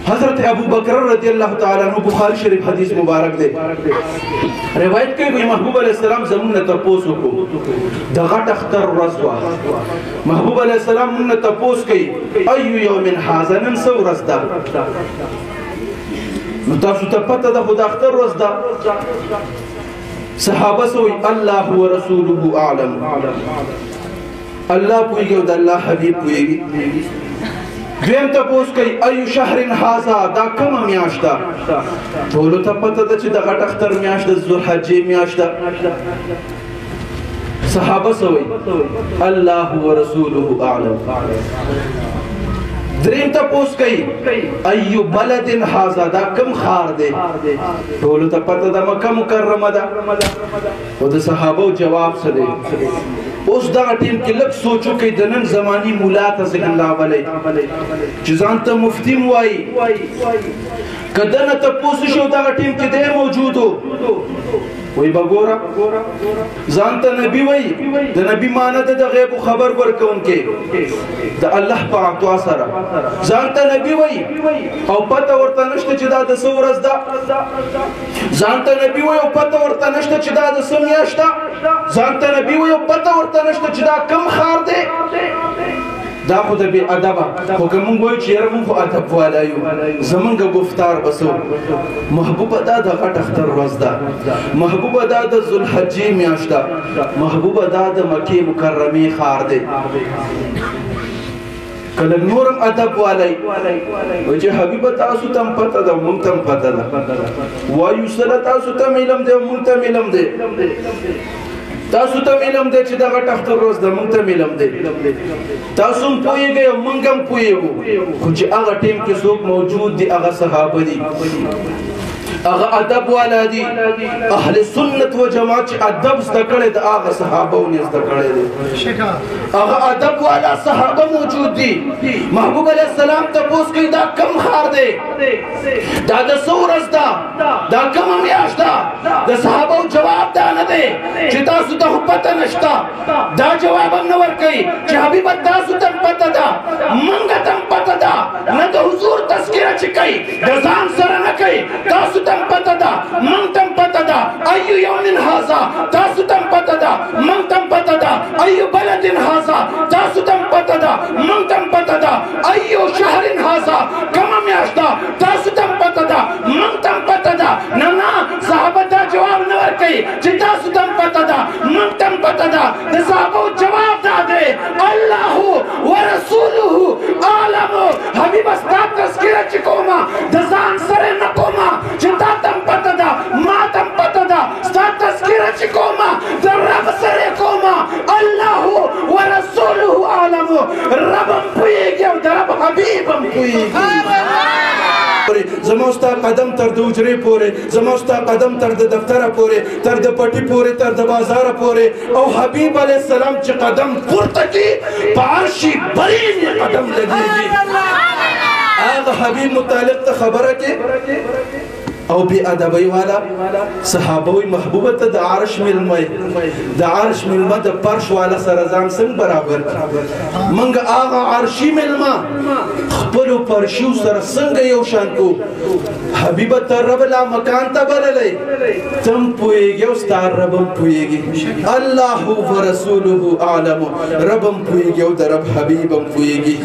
حضرت ابو بکر رضی اللہ تعالیٰ عنہ بخاری شریف حدیث مبارک دے روایت کئی محبوب علیہ السلام زمون تپوسو کو دغٹ اختر رزوا محبوب علیہ السلام من تپوس کئی ایو یوم حازنن سو رزدہ تاسو ته پته ده خو د اختر ورځ ده صحابه سوی الله ورسوله اعلم الله پوهیږي او د الله حبیب پوهیږي دویم تپوس کوي ایو شهر هذا دا کومه میاشت ده ټولو ته پته ده چې د غټ اختر میاشت د ذوالحجې میاشت ده صحابه سوی الله ورسوله اعلم دریم تپوس کئی ایو بلد حازا دا کم خار دے ٹولو تا پتا دا مکہ مکرمہ دا و دا صحابہ جواب سدے اس دا ٹیم کی لگ سوچو کئی دنن زمانی مولا تا ذکر اللہ والے چیزان تا مفتی موائی کدن تپوس شو دا ٹیم کی دے موجود ہو وی بگورا زانتا نبی وی دا نبی مانا دا غیب و خبر ورکون کے دا اللہ پاک تو آسارا زانتا نبی وی او پتا ورطا نشتا چدا دا سورز دا زانتا نبی وی او پتا ورطا نشتا چدا دا سمیاشتا زانتا نبی وی او پتا ورطا نشتا چدا کم خار دے دا خود بی ادبا خوکر من گوئی چیر من خو ادب والایو زمانگا گفتار بسو محبوب دا دا غٹ اختر وزدا محبوب دا دا ذوالحجی میاشتا محبوب دا دا مکی مکرمی خار دے کلک نورم ادب والی وجه حبیب تاسو تم پتا دا منتم پتا دا وایو صلی تاسو تم علم دے منتم علم دے تاسو تم علم دے چی دا غٹ اختر روز دا منتم علم دے تاسو پوئے گئے منگم پوئے گو کچھ آغا ٹیم کے سوک موجود دی آغا صحابہ دی آغا ادب والا دی اہل سنت و جماعت چی ادب زدکڑے دا آغا صحابہ انہیں زدکڑے دی آغا ادب والا صحابہ موجود دی محبوب علیہ السلام تپوس کئی دا کم خار دے دا دا سورز دا کم امیاش دا صحابہ جواب دا ندے چی تاسو تا پتہ نشتا دا جواب ہم نور کئی چی حبیبت تاسو تم پتہ دا منگا تم پتہ دا ندہ حضور تذکرہ چکئی دا زان سر نکئی تاسو تم پتہ دا من تم پتہ دا ایو یوم حازا تاسو تم پتہ دا من تم پتہ دا ایو بلد حازا تاسو تم پتہ دا من تم پتہ دا ایو شہر حازا کم میاشتا تاسو تم پتہ دا من تم پتہ دا ننا صحابہ دا جواب نور کئی چی تاسو تم پتہ دا من تم پتہ دا صحابہ جواب دا دے اللہ ورسولہ عالم حبیب استاد تذکرہ چکوما دزان سر نکوما چتا تم پتہ دا ما تم پتہ دا استاد تذکرہ چکوما در رب سر کوما اللہ ورسولہ عالم ربم پوئے گیا در رب حبیبم پوئے گیا زموستا قدم تر د اجرے پورے زموستا قدم تر د دفتر پورے تر د پٹی پورے تر د بازار پورے او حبیب علیہ السلام چی قدم پورتا کی پارشی برین قدم لگی گی آغا حبیب متعلق تا خبرہ کے او بی ادبی والا صحابوی محبوبت دا عرش ملمائی دا عرش ملما دا پرش والا سرزان سنگ برابر منگ آغا عرشی ملما خپلو پرشیو سر سنگ یوشان کو حبیبت رب لا مکان تا بللے تم پوئے گی استار ربم پوئے گی اللہ و رسولہ اعلم ربم پوئے گی او دا رب حبیبم پوئے گی